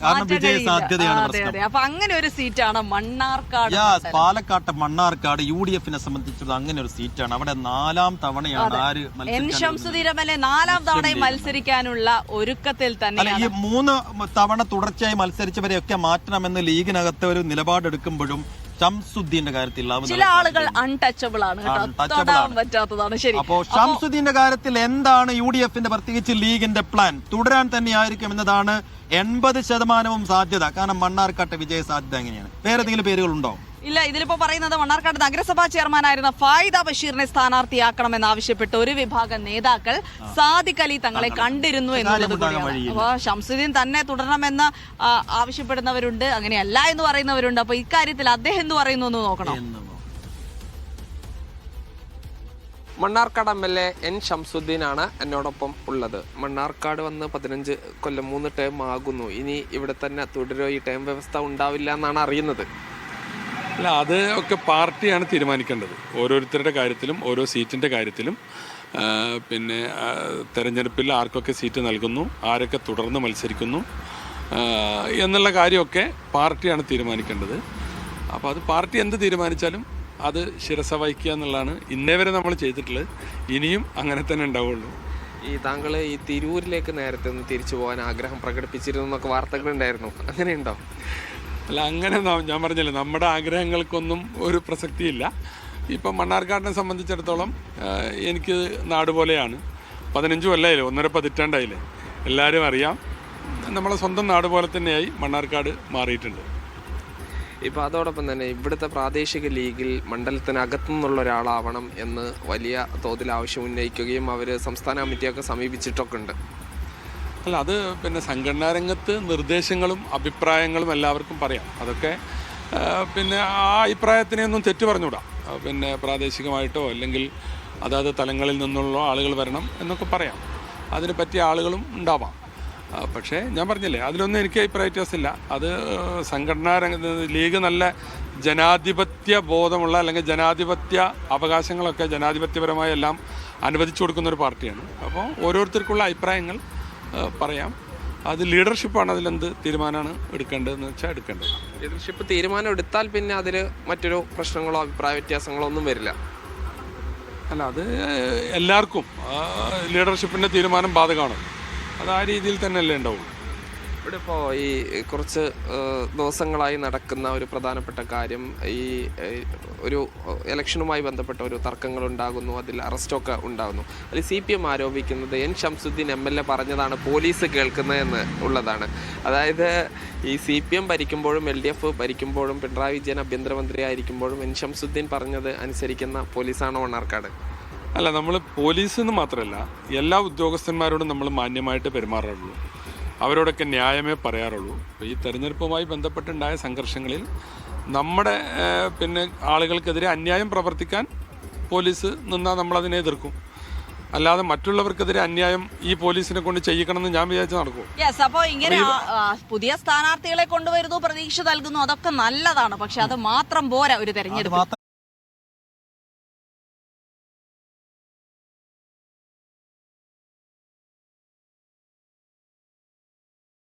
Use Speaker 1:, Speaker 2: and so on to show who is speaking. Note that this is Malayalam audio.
Speaker 1: കാരണം വിജയ സാധ്യതയാണ് പ്രശ്നം.
Speaker 2: അപ്പൊ അങ്ങനെ ഒരു സീറ്റാണ് മണ്ണാർക്കാട്.
Speaker 1: പാലക്കാട്ടെ മണ്ണാർക്കാട് UDF-നെ സംബന്ധിച്ചുള്ള അങ്ങനെ ഒരു സീറ്റാണ്. അവിടെ 4ാം തവണയാണ്
Speaker 2: എൻ ശംസുദ്ദീൻ എംഎൽഎ 4ാം തവണയും മത്സരിക്കാനുള്ള ഒരുക്കത്തിൽ തന്നെ.
Speaker 1: ഈ 3 തവണ തുടർച്ചയായി മത്സരിച്ചവരെയൊക്കെ മാറ്റണമെന്ന് ലീഗിനകത്ത് ഒരു നിലപാടെടുക്കുമ്പോഴും ശംസുദ്ദീന്റെ കാര്യത്തിൽ
Speaker 2: ചില ആളുകൾ അൺടച്ചബിൾ ആണ്, പറ്റാത്തതാണ്. ശരി,
Speaker 1: അപ്പോ ശംസുദ്ദീന്റെ കാര്യത്തിൽ എന്താണ് UDF-ന്റെ പ്രത്യേകിച്ച് ലീഗിന്റെ പ്ലാൻ? തുടരാൻ തന്നെയായിരിക്കും എന്നതാണ് 80% സാധ്യത. കാരണം മണ്ണാർക്കാട്ടെ വിജയ സാധ്യത എങ്ങനെയാണ്? വേറെ ഏതെങ്കിലും പേരുകളുണ്ടോ?
Speaker 2: ഇല്ല, ഇതിലിപ്പോ പറയുന്നത് മണ്ണാർക്കാട് നഗരസഭാ ചെയർമാനായിരുന്ന ഫായിദ ബഷീറിനെ സ്ഥാനാർത്ഥിയാക്കണമെന്ന് ഒരു വിഭാഗം നേതാക്കൾ സാദിഖ് അലി തങ്ങളെ കണ്ടിരുന്നു എന്നുള്ളത് കൂടിയാണ്. അപ്പൊ ശംസുദ്ദീൻ തന്നെ തുടരണമെന്ന് ആവശ്യപ്പെടുന്നവരുണ്ട്, അങ്ങനെയല്ല എന്ന് പറയുന്നവരുണ്ട്. അപ്പൊ ഇക്കാര്യത്തിൽ അദ്ദേഹം എന്ത് പറയുന്നു എന്ന് നോക്കണം.
Speaker 3: മണ്ണാർക്കാട് MLA N ശംസുദ്ദീനാണ് എന്നോടൊപ്പം ഉള്ളത്. മണ്ണാർക്കാട് വന്ന് 15 കൊല്ലം 3 ടേം ആകുന്നു. ഇനി ഇവിടെ തന്നെ തുടരോ, ഈ ടേം വ്യവസ്ഥ ഉണ്ടാവില്ല എന്നാണ് അറിയുന്നത്.
Speaker 4: അല്ല, അത് ഒക്കെ പാർട്ടിയാണ് തീരുമാനിക്കേണ്ടത്. ഓരോരുത്തരുടെ കാര്യത്തിലും ഓരോ സീറ്റിൻ്റെ കാര്യത്തിലും പിന്നെ തെരഞ്ഞെടുപ്പിൽ ആർക്കൊക്കെ സീറ്റ് നൽകുന്നു, ആരൊക്കെ തുടർന്ന് മത്സരിക്കുന്നു എന്നുള്ള കാര്യമൊക്കെ പാർട്ടിയാണ് തീരുമാനിക്കേണ്ടത്. അപ്പോൾ അത് പാർട്ടി എന്ത് തീരുമാനിച്ചാലും അത് ശിരസ വഹിക്കുക എന്നുള്ളതാണ് ഇന്നേ വരെ നമ്മൾ ചെയ്തിട്ടുള്ളത്. ഇനിയും അങ്ങനെ തന്നെ ഉണ്ടാവുള്ളൂ.
Speaker 3: താങ്കൾ ഈ തിരൂരിലേക്ക് നേരത്തെ ഒന്ന് തിരിച്ചു പോകാൻ ആഗ്രഹം പ്രകടിപ്പിച്ചിരുന്നു എന്നൊക്കെ വാർത്തകളുണ്ടായിരുന്നു, അങ്ങനെയുണ്ടോ?
Speaker 4: അല്ല, അങ്ങനെ ഞാൻ പറഞ്ഞില്ലേ, നമ്മുടെ ആഗ്രഹങ്ങൾക്കൊന്നും ഒരു പ്രസക്തിയില്ല. ഇപ്പം മണ്ണാർക്കാടിനെ സംബന്ധിച്ചിടത്തോളം എനിക്ക് നാട് പോലെയാണ്. 15 കൊല്ലമായില്ലേ, 1.5 പതിറ്റാണ്ടായില്ലേ, എല്ലാവരും അറിയാം. നമ്മളെ സ്വന്തം നാട് പോലെ തന്നെയായി മണ്ണാർക്കാട് മാറിയിട്ടുണ്ട്.
Speaker 3: ഇപ്പോൾ അതോടൊപ്പം തന്നെ ഇവിടുത്തെ പ്രാദേശിക ലീഗിൽ മണ്ഡലത്തിനകത്തു നിന്നുള്ള ഒരാളാവണം എന്ന് വലിയ തോതിൽ ആവശ്യം ഉന്നയിക്കുകയും അവർ സംസ്ഥാന കമ്മിറ്റിയൊക്കെ സമീപിച്ചിട്ടൊക്കെ ഉണ്ട്.
Speaker 4: അല്ല, അത് പിന്നെ സംഘടനാ രംഗത്ത് നിർദ്ദേശങ്ങളും അഭിപ്രായങ്ങളും എല്ലാവർക്കും പറയാം. അതൊക്കെ പിന്നെ ആ അഭിപ്രായത്തിനെയൊന്നും തെറ്റു പറഞ്ഞുകൂടാ. പിന്നെ പ്രാദേശികമായിട്ടോ അല്ലെങ്കിൽ അതാത് തലങ്ങളിൽ നിന്നുള്ള ആളുകൾ വരണം എന്നൊക്കെ പറയാം. അതിന് പറ്റിയ ആളുകളും ഉണ്ടാവാം. പക്ഷേ ഞാൻ പറഞ്ഞില്ലേ, അതിലൊന്നും എനിക്ക് അഭിപ്രായ വ്യത്യാസമില്ല. അത് സംഘടനാ രംഗത്ത് ലീഗ് നല്ല ജനാധിപത്യ ബോധമുള്ള അല്ലെങ്കിൽ ജനാധിപത്യ അവകാശങ്ങളൊക്കെ ജനാധിപത്യപരമായി എല്ലാം അനുവദിച്ചു കൊടുക്കുന്ന ഒരു പാർട്ടിയാണ്. അപ്പോൾ ഓരോരുത്തർക്കുള്ള അഭിപ്രായങ്ങൾ പറയാം. അത് ലീഡർഷിപ്പാണ് അതിലെന്ത് തീരുമാനമാണ് എടുക്കേണ്ടതെന്ന് വെച്ചാൽ എടുക്കേണ്ടത്.
Speaker 3: ലീഡർഷിപ്പ് തീരുമാനം എടുത്താൽ പിന്നെ അതിൽ മറ്റൊരു പ്രശ്നങ്ങളോ അഭിപ്രായ വ്യത്യാസങ്ങളോ ഒന്നും വരില്ല.
Speaker 4: അല്ല, അത് എല്ലാവർക്കും ലീഡർഷിപ്പിൻ്റെ തീരുമാനം ബാധകമാണ്. അത് ആ രീതിയിൽ തന്നെയല്ലേ ഉണ്ടാവുള്ളൂ.
Speaker 3: ഇവിടെ ഇപ്പോൾ ഈ കുറച്ച് ദിവസങ്ങളായി നടക്കുന്ന ഒരു പ്രധാനപ്പെട്ട കാര്യം, ഈ ഒരു ഇലക്ഷനുമായി ബന്ധപ്പെട്ട ഒരു തർക്കങ്ങൾ ഉണ്ടാകുന്നു, അതിൽ അറസ്റ്റൊക്കെ ഉണ്ടാകുന്നു. അതിൽ CPM ആരോപിക്കുന്നത് N ശംസുദ്ദീൻ MLA പറഞ്ഞതാണ് പോലീസ് കേൾക്കുന്നതെന്ന് ഉള്ളതാണ്. അതായത് ഈ CPM ഭരിക്കുമ്പോഴും LDF ഭരിക്കുമ്പോഴും പിണറായി വിജയൻ ആഭ്യന്തരമന്ത്രി ആയിരിക്കുമ്പോഴും N ശംസുദ്ദീൻ പറഞ്ഞത് അനുസരിക്കുന്ന പോലീസാണോ മണ്ണാർക്കാട്?
Speaker 4: അല്ല, നമ്മൾ പോലീസ് എന്ന് മാത്രമല്ല എല്ലാ ഉദ്യോഗസ്ഥന്മാരോടും നമ്മൾ മാന്യമായിട്ട് പെരുമാറാറുള്ളൂ. അവരോടൊക്കെ ന്യായമേ പറയാറുള്ളൂ. അപ്പോൾ ഈ തെരഞ്ഞെടുപ്പുമായി ബന്ധപ്പെട്ടുണ്ടായ സംഘർഷങ്ങളിൽ നമ്മുടെ പിന്നെ ആളുകൾക്കെതിരെ അന്യായം പ്രവർത്തിക്കാൻ പോലീസ് നിന്നാൽ നമ്മളതിനെ എതിർക്കും. അല്ലാതെ മറ്റുള്ളവർക്കെതിരെ അന്യായം ഈ പോലീസിനെ കൊണ്ട് ചെയ്യിക്കണമെന്ന് ഞാൻ വിചാരിച്ച് നടക്കും.
Speaker 2: അപ്പോൾ ഇങ്ങനെ പുതിയ സ്ഥാനാർത്ഥികളെ കൊണ്ടുവരുന്നു, പ്രതീക്ഷ നൽകുന്നു, അതൊക്കെ നല്ലതാണ്. പക്ഷെ അത് മാത്രം പോരാ ഒരു തെരഞ്ഞെടുപ്പ്.